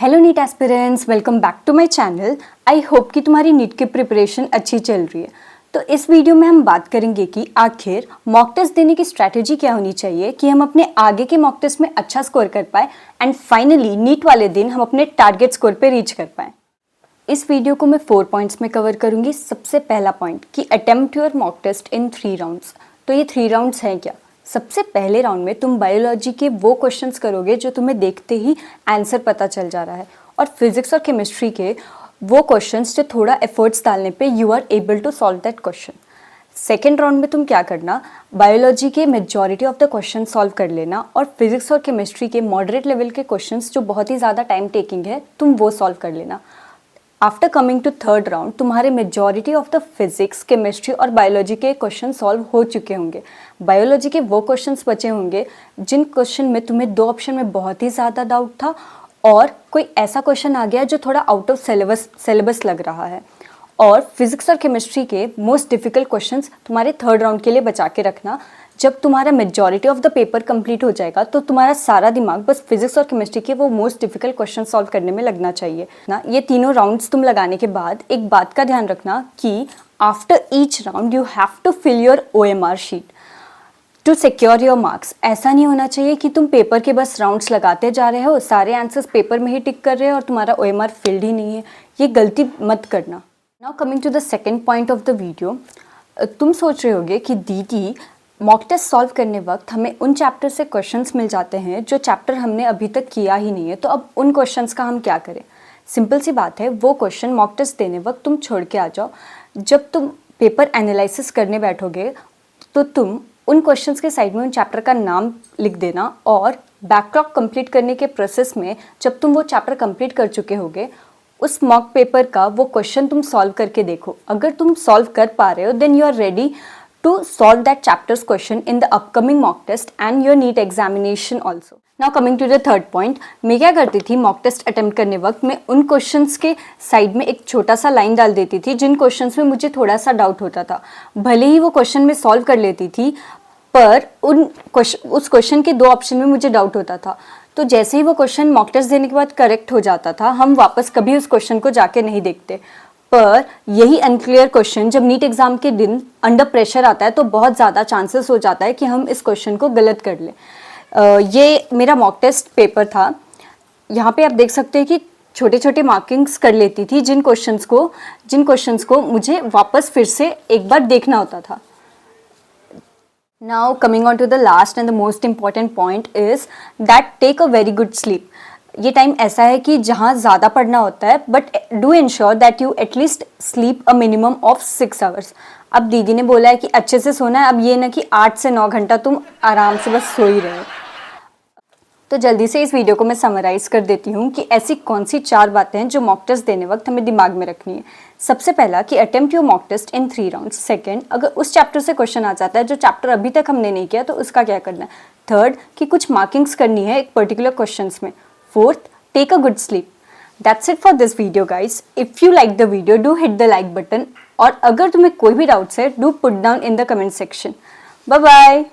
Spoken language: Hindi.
Hello NEET aspirants, welcome back to my channel. I hope कि तुम्हारी नीट की प्रिपरेशन अच्छी चल रही है। तो इस वीडियो में हम बात करेंगे कि आखिर मॉक टेस्ट देने की स्ट्रैटेजी क्या होनी चाहिए कि हम अपने आगे के मॉक टेस्ट में अच्छा स्कोर कर पाए एंड फाइनली नीट वाले दिन हम अपने टारगेट स्कोर पे रीच कर पाए। इस वीडियो को मैं 4 पॉइंट्स में कवर करूंगी। सबसे पहला पॉइंट कि attempt your mock test in 3 rounds. तो ये 3 राउंड्स हैं क्या? सबसे पहले राउंड में तुम बायोलॉजी के वो क्वेश्चंस करोगे जो तुम्हें देखते ही आंसर पता चल जा रहा है, और फिजिक्स और केमिस्ट्री के वो क्वेश्चंस जो थोड़ा एफर्ट्स डालने पे you are able to solve that question. Second round में तुम क्या करना, बायोलॉजी के majority of the question solve कर लेना, और फिजिक्स और केमिस्ट्री के मॉडरेट लेवल के क्वेश्चंस जो बहुत ही ज़्यादा टाइम टेकिंग है तुम वो सॉल्व कर लेना। After coming to third round तुम्हारे majority of the physics, chemistry और बायोलॉजी के क्वेश्चन सॉल्व हो चुके होंगे। बायोलॉजी के वो क्वेश्चंस बचे होंगे जिन क्वेश्चन में तुम्हें 2 ऑप्शन में बहुत ही ज़्यादा डाउट था, और कोई ऐसा क्वेश्चन आ गया जो थोड़ा आउट ऑफ सिलेबस लग रहा है। और फिजिक्स और केमिस्ट्री के मोस्ट डिफिकल्ट क्वेश्चंस तुम्हारे थर्ड राउंड के लिए बचा के रखना। जब तुम्हारा majority of the paper complete हो जाएगा तो तुम्हारा सारा दिमाग बस फिजिक्स और केमिस्ट्री के वो मोस्ट डिफिकल्ट क्वेश्चन सॉल्व करने में लगना चाहिए ना। ये तीनों राउंड्स तुम लगाने के बाद एक बात का ध्यान रखना कि after each round you have to fill your OMR sheet to secure your marks. ऐसा नहीं होना चाहिए कि तुम पेपर के बस राउंड्स लगाते जा रहे हो, सारे आंसर्स पेपर में ही टिक कर रहे हो और तुम्हारा OMR फिल्ड ही नहीं है। ये गलती मत करना। Now coming to the second point of the video, तुम सोच रहे होगे कि दीदी मॉक टेस्ट सॉल्व करने वक्त हमें उन चैप्टर से क्वेश्चंस मिल जाते हैं जो चैप्टर हमने अभी तक किया ही नहीं है, तो अब उन क्वेश्चंस का हम क्या करें? सिंपल सी बात है, वो क्वेश्चन मॉक टेस्ट देने वक्त तुम छोड़ के आ जाओ। जब तुम पेपर एनालिसिस करने बैठोगे तो तुम उन क्वेश्चंस के साइड में उन चैप्टर का नाम लिख देना, और बैकलॉग कंप्लीट करने के प्रोसेस में जब तुम वो चैप्टर कंप्लीट कर चुके होगे उस मॉक पेपर का वो क्वेश्चन तुम सॉल्व करके देखो। अगर तुम सॉल्व कर पा रहे हो then you are ready to solve that chapter's question in the upcoming mock test and your NEET examination also. Now coming to the third point, मैं क्या करती थी मॉक टेस्ट अटेम्प्ट करने वक्त, मैं उन क्वेश्चंस के साइड में एक छोटा सा लाइन डाल देती थी जिन क्वेश्चंस में मुझे थोड़ा सा डाउट होता था। भले ही वो क्वेश्चन मैं सॉल्व कर लेती थी पर उस क्वेश्चन के 2 ऑप्शन में मुझे डाउट होता था, तो जैसे ही वो क्वेश्चन मॉक टेस्ट देने के बाद करेक्ट हो जाता था हम वापस कभी उस क्वेश्चन को जाके नहीं देखते। पर यही अनक्लियर क्वेश्चन जब नीट एग्जाम के दिन अंडर प्रेशर आता है तो बहुत ज़्यादा चांसेस हो जाता है कि हम इस क्वेश्चन को गलत कर लें। ये मेरा मॉक टेस्ट पेपर था। यहाँ पे आप देख सकते हैं कि छोटे छोटे मार्किंग्स कर लेती थी जिन क्वेश्चंस को मुझे वापस फिर से एक बार देखना होता था। Now coming on to the last and the most important point is that take a very good sleep. ये टाइम ऐसा है कि जहाँ ज़्यादा पढ़ना होता है, but do ensure that you at least sleep a minimum of 6 hours. अब दीदी ने बोला है कि अच्छे से सोना है, अब ये ना कि 8 से 9 घंटा तुम आराम से बस सो ही रहे। तो जल्दी से इस वीडियो को मैं समराइज़ कर देती हूँ कि ऐसी कौन सी 4 बातें हैं जो मॉक टेस्ट देने वक्त हमें दिमाग में रखनी है। सबसे पहला कि attempt your mock test in 3 rounds. Second, अगर उस चैप्टर से क्वेश्चन आ जाता है जो चैप्टर अभी तक हमने नहीं किया तो उसका क्या करना है। थर्ड, कि कुछ मार्किंग्स करनी है एक पर्टिकुलर क्वेश्चंस में। Fourth, take a good sleep. That's it for this video guys. If you like the video, do hit the like button. और अगर तुम्हें कोई भी डाउट्स है, do put down in the comment section. Bye bye.